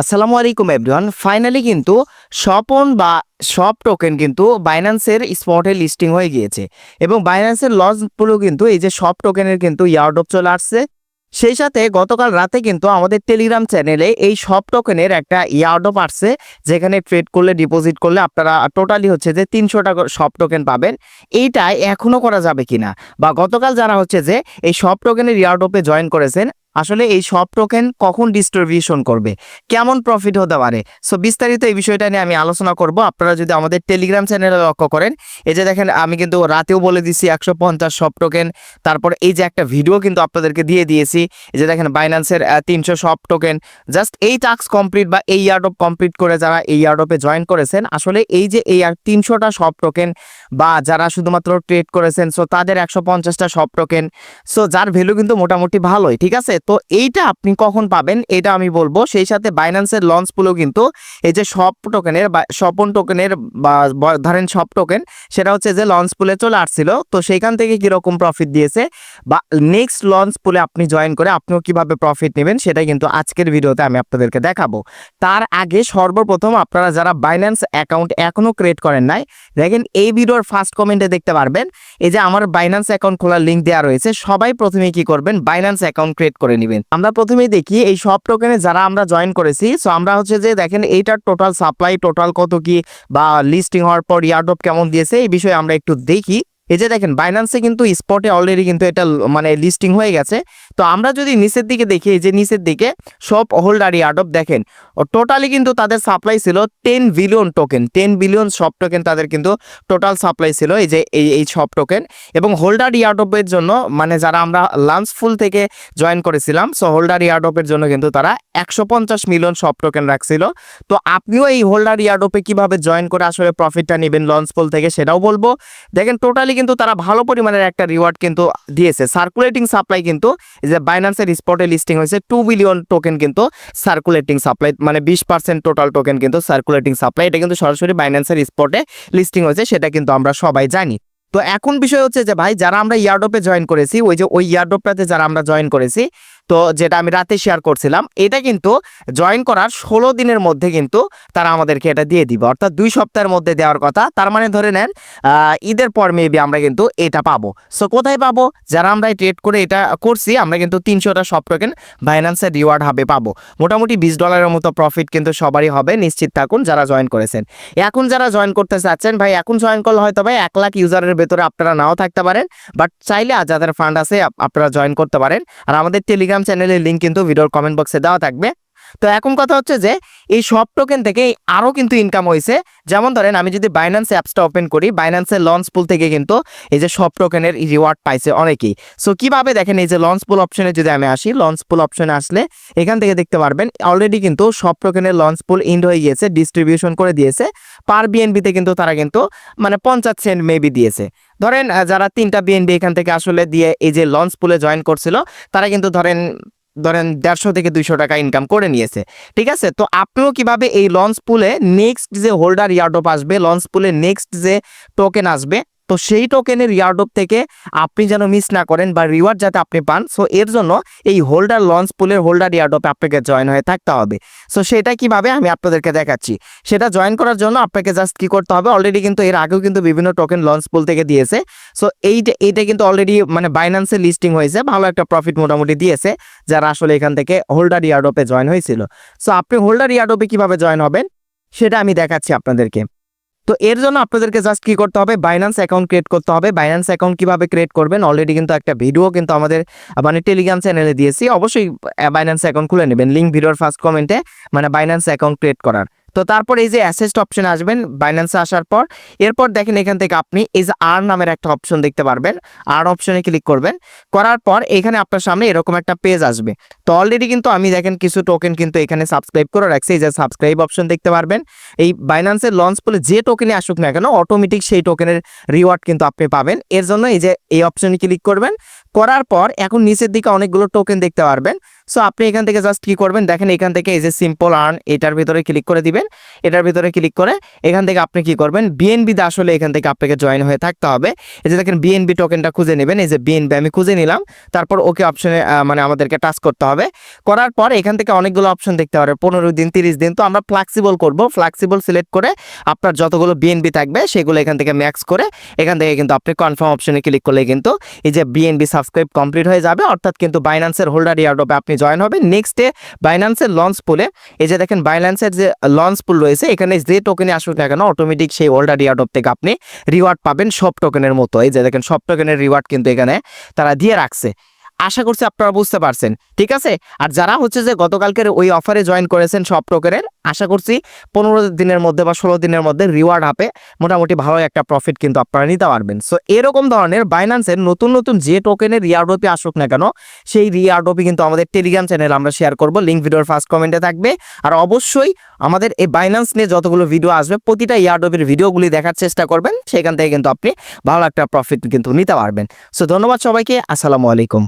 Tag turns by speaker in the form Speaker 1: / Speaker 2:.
Speaker 1: আসসালামু আলাইকুম everyone. Finally কিন্তু স্বপন বা সব টোকেন কিন্তু বাইন্যান্সের স্পটে লিস্টিং হয়ে গিয়েছে এবং বাইন্যান্সের লঞ্চ পুলও কিন্তু এই যে সব টোকেনের কিন্তু ইয়ারড্রপ চলে আসছে। সেই সাথে গতকাল রাতে কিন্তু আমাদের টেলিগ্রাম চ্যানেলে এই সব টোকেনের একটা ইয়ারড্রপ আসছে, যেখানে ট্রেড করলে ডিপোজিট করলে আপনারা টোটালি হচ্ছে যে 300 টাকা সব টোকেন পাবেন। এইটা এখনো করা যাবে কিনা বা গতকাল যারা হচ্ছে যে এই সব টোকেনের ইয়ারড্রপে জয়েন করেছেন, আসলে এই সব টোকেন কখন ডিস্ট্রিবিউশন করবে, কেমন প্রফিট হতে পারে, সো বিস্তারিত এই বিষয়টা নিয়ে আমি আলোচনা করব। আপনারা যদি আমাদের টেলিগ্রাম চ্যানেলে লক্ষ্য করেন, এই যে দেখেন আমি কিন্তু রাতেও বলে দিছি 150 সব টোকেন, তারপর এই যে একটা ভিডিও কিন্তু আপনাদেরকে দিয়ে দিয়েছি, এই যে দেখেন বাইন্যান্সের 300 সব টোকেন। জাস্ট এই টাস্ক কমপ্লিট বা এই ইয়ারড্রপ কমপ্লিট করে যারা এই ইয়ারড্রপে জয়েন করেছেন, আসলে এই যে এই 300টা সব টোকেন বা যারা শুধুমাত্র ট্রেড করেছেন, সো তাদের 150টা সব টোকেন, সো যার ভ্যালু কিন্তু মোটামুটি ভালোই, ঠিক আছে। তো এইটা আপনি কখন পাবেন এটা আমি বলবো। সেই সাথে বাইন্যান্সের লঞ্চ পুলও কিন্তু এই যে সব টোকেনের বা স্বপন টোকেনের বা ধরেন সব টোকেন, সেটা হচ্ছে যে লঞ্চ পুলে চলে আসছিল, তো সেইখান থেকে কিরকম প্রফিট দিয়েছে বা নেক্সট লঞ্চ পুলে আপনি জয়েন করে আপনিও কিভাবে প্রফিট নেবেন সেটাই কিন্তু আজকের ভিডিওতে আমি আপনাদেরকে দেখাবো। তার আগে সর্বপ্রথম আপনারা যারা বাইন্যান্স অ্যাকাউন্ট এখনো ক্রিয়েট করেন নাই, দেখেন এই ভিডিওর ফার্স্ট কমেন্টে দেখতে পারবেন এই যে আমার বাইন্যান্স অ্যাকাউন্ট খোলার লিঙ্ক দেওয়া রয়েছে। সবাই প্রথমে কি করবেন, বাইন্যান্স অ্যাকাউন্ট ক্রিয়েট করে নেবেন। আমরা প্রথমেই দেখি এই সব টোকেনে যারা আমরা জয়েন করেছি, সো আমরা হচ্ছে যে দেখেন এইটার টোটাল সাপ্লাই টোটাল কত কি বা লিস্টিং হওয়ার পর ইয়ারড্রপ কেমন দিয়েছে এই বিষয়ে আমরা একটু দেখি। এই যে দেখেন বাইন্যান্সে কিন্তু স্পটে অলরেডি কিন্তু এটা মানে লিস্টিং হয়ে গেছে। তো আমরা যদি নিচের দিকে দেখি, এই যে নিচের দিকে সব হোল্ডার ইয়ারড্রপ দেখেন টোটালি কিন্তু তাদের সাপ্লাই ছিল 10 বিলিয়ন টোকেন, 10 বিলিয়ন সব টোকেন তাদের কিন্তু টোটাল সাপ্লাই ছিল এই যে এই সব টোকেন। এবং হোল্ডার ইয়ারড্রপের জন্য মানে যারা আমরা লাঞ্চ ফুল থেকে জয়েন করেছিলাম, সো হোল্ডার ইয়ারড্রপের জন্য কিন্তু তারা 150 মিলিয়ন সব টোকেন রাখছিল। তো আপনিও এই হোল্ডার ইয়ারড্রপে কিভাবে জয়েন করে আসলে প্রফিটটা নেবেন লঞ্চ ফুল থেকে সেটাও বলবো। দেখেন টোটালি কিন্তু তারা ভালো পরিমাণের একটা রিওয়ার্ড কিন্তু দিয়েছে। সার্কুলেটিং সাপ্লাই কিন্তু এই যে বাইন্যান্সের স্পটে লিস্টিং হয়েছে 2 বিলিয়ন টোকেন কিন্তু সার্কুলেটিং সাপ্লাই, মানে 20% টোটাল টোকেন কিন্তু সার্কুলেটিং সাপ্লাই, এটা কিন্তু সরাসরি বাইন্যান্সের স্পটে লিস্টিং হয়েছে, সেটা কিন্তু আমরা সবাই জানি। তো এখন বিষয় হচ্ছে যে ভাই যারা আমরা ইয়ারড্রপে জয়েন করেছি, ওই যে ওই ইয়ারড্রপটাতে যারা আমরা জয়েন করেছি, তো যেটা আমি রাতে শেয়ার করছিলাম, এটা কিন্তু জয়েন করার 16 দিনের মধ্যে কিন্তু তারা আমাদেরকে এটা দিয়ে দিবে, অর্থাৎ 2 সপ্তাহের মধ্যে দেওয়ার কথা। তার মানে ধরে নেন ঈদের পর মেবি আমরা কিন্তু এটা পাবো। সো কোথায় পাবো, যারা আমরা ট্রেড করে এটা করছি, আমরা কিন্তু 300টা সব টোকেন বাইন্যান্সের রিওয়ার্ড হাবে পাবো। মোটামুটি $20 মতো প্রফিট কিন্তু সবারই হবে, নিশ্চিত থাকুন যারা জয়েন করেছেন। এখন যারা জয়েন করতে চাচ্ছেন ভাই, এখন জয়েন করলে হয়তো ভাই 1 লাখ ইউজারের ভেতরে আপনারা নাও থাকতে পারেন, বাট চাইলে যাদের ফান্ড আছে আপনারা জয়েন করতে পারেন। আর আমাদের টেলিগ্রাম চ্যানেলের লিঙ্ক কিন্তু ভিডিওর কমেন্ট বক্সে দেওয়া থাকবে। তো এখন কথা হচ্ছে যে এই সব টোকেন থেকে আরও কিন্তু ইনকাম হয়েছে। যেমন ধরেন আমি যদি বাইন্যান্স অ্যাপসটা ওপেন করি, বাইন্যান্সের লঞ্চ পুল থেকে কিন্তু এই যে সব টোকেনের রিওয়ার্ড পাইছে অনেকেই। সো কিভাবে দেখেন, এই যে লঞ্চ পুল অপশনে যদি আমি আসি, লঞ্চ পুল অপশনে আসলে এখান থেকে দেখতে পারবেন অলরেডি কিন্তু সব টোকেনের লঞ্চ পুল ইন্ড হয়ে গিয়েছে, ডিস্ট্রিবিউশন করে দিয়েছে। পার বিএনবিতে কিন্তু তারা কিন্তু মানে 50 সেন্ট মেবি দিয়েছে। ধরেন যারা 3টা বিএনবি এখান থেকে আসলে দিয়ে এই যে লঞ্চ পুলে জয়েন করছিল, তারা কিন্তু ধরেন 150 থেকে 200 টাকা ইনকাম করে নিয়েছে, ঠিক আছে। তো আপনিও কিভাবে এই লঞ্চ পুলে নেক্সট যে হোল্ডার ইয়ারড্রপ আসবে, লঞ্চ পুলে নেক্সট যে টোকেন আসবে, তো সেই টোকেনের ইয়ারড্রপ থেকে আপনি যেন মিস না করেন বা রিওয়ার্ড যাতে আপনি পান, সো এর জন্য এই হোল্ডার লঞ্চ পুলের হোল্ডার ইয়ারড্রপে আপনাকে জয়েন হয়ে থাকতে হবে। সো সেটা কিভাবে আমি আপনাদেরকে দেখাচ্ছি। সেটা জয়েন করার জন্য আপনাকে জাস্ট কি করতে হবে, অলরেডি কিন্তু এর আগেও কিন্তু বিভিন্ন টোকেন লঞ্চ পুল থেকে দিয়েছে। সো এইটা কিন্তু অলরেডি মানে বাইন্যান্সে লিস্টিং হয়েছে, ভালো একটা প্রফিট মোটামুটি দিয়েছে যারা আসলে এখান থেকে হোল্ডার ইয়ারড্রপে জয়েন হয়েছিল। সো আপনি হোল্ডার ইয়ারড্রপে কিভাবে জয়েন হবেন সেটা আমি দেখাচ্ছি আপনাদেরকে। তো এর জন্য আপনাদেরকে জাস্ট কি করতে হবে, বাইন্যান্স অ্যাকাউন্ট ক্রিয়েট করতে হবে। বাইন্যান্স অ্যাকাউন্ট কিভাবে ক্রিয়েট করবেন অলরেডি কিন্তু একটা ভিডিও কিন্তু আমাদের মানে টেলিগ্রাম চ্যানেলে দিয়েছি, অবশ্যই বাইন্যান্স অ্যাকাউন্ট খুলে নেবেন, লিঙ্ক ভিডিওর ফার্স্ট কমেন্টে, মানে বাইন্যান্স অ্যাকাউন্ট ক্রিয়েট করার। তো তারপর এই যে অ্যাসেস্ট অপশনে আসবেন বাইন্যান্সে আসার পর, এরপর দেখেন এখান থেকে আপনি এই যে আর নামের একটা অপশন দেখতে পারবেন, আর অপশনে ক্লিক করবেন। করার পর এখানে আপনার সামনে এরকম একটা পেজ আসবে। তো অলরেডি কিন্তু আমি দেখেন কিছু টোকেন কিন্তু এখানে সাবস্ক্রাইব করে রাখছি, এই যে সাবস্ক্রাইব অপশন দেখতে পারবেন। এই বাইন্যান্সের লঞ্চ পুলে যে টোকেনে আসুক না কেন, অটোমেটিক সেই টোকেনের রিওয়ার্ড কিন্তু আপনি পাবেন। এর জন্য এই যে এই অপশনে ক্লিক করবেন। করার পর এখন নিচের দিকে অনেকগুলো টোকেন দেখতে পারবেন। সো আপনি এখান থেকে জাস্ট কি করবেন দেখেন, এখান থেকে এই যে সিম্পল আর্ন এটার ভিতরে ক্লিক করে দিবেন। এটার ভিতরে ক্লিক করে এখান থেকে আপনি কি করবেন, বিএনবি তে আসলে এখান থেকে আপনাকে জয়েন হয়ে থাকতে হবে। এই যে দেখেন বিএনবি টোকেনটা খুঁজে নেবেন, এই যে বিএনবি আমি খুঁজে নিলাম, তারপর ওকে অপশনে মানে আমাদেরকে টাচ করতে হবে। করার পর এখান থেকে অনেকগুলো অপশন দেখতে পারে, 15 দিন 30 দিন, তো আমরা ফ্লেক্সিবল করব। ফ্লেক্সিবল সিলেক্ট করে আপনার যতগুলো বিএনবি থাকবে সেগুলো এখান থেকে ম্যাক্স করে এখান থেকে কিন্তু আপনি কনফার্ম অপশনে ক্লিক করলে কিন্তু এই যে বিএনবি সাবস্ক্রাইব কমপ্লিট হয়ে যাবে, অর্থাৎ কিন্তু বাইন্যান্সের হোল্ডার ইয়ারড্রপে আপনি জয়েন হবেন। নেক্সট ডে বাইন্যান্সের লঞ্চ পুলে এই যে দেখেন বাইন্যান্সের যে লঞ্চ পুল রয়েছে, এখানে যে টোকেনে আসুক না কেন অটোমেটিক সেই হোল্ডার ইয়ারড্রপ থেকে আপনি রিওয়ার্ড পাবেন সব টোকেনের মতো। এই যে দেখেন সব টোকেনের রিওয়ার্ড কিন্তু এখানে তারা দিয়ে রাখছে। আশা করছি আপনারা বুঝতে পারছেন, ঠিক আছে। আর যারা হচ্ছে যে গতকালকের ওই অফারে জয়েন করেছেন সব টোকেনের, আশা করছি 15 দিনের মধ্যে বা 16 দিনের মধ্যে রিওয়ার্ড হাপে মোটামুটি ভালো একটা প্রফিট কিন্তু আপনারা নিতে পারবেন। সো এরকম ধরনের বাইন্যান্সের নতুন নতুন যে টোকেনের রিওয়ার্ডপি আসুক না কেন সেই রিওয়ার্ডপি কিন্তু আমাদের টেলিগ্রাম চ্যানেল আমরা শেয়ার করব, লিঙ্ক ভিডিওর ফার্স্ট কমেন্টে থাকবে। আর অবশ্যই আমাদের এই বাইন্যান্স নিয়ে যতগুলো ভিডিও আসবে প্রতিটা ইয়ারড্রপের ভিডিওগুলি দেখার চেষ্টা করবেন, সেখান থেকে কিন্তু আপনি ভালো একটা প্রফিট কিন্তু নিতে পারবেন। সো ধন্যবাদ সবাইকে, আসসালামু আলাইকুম।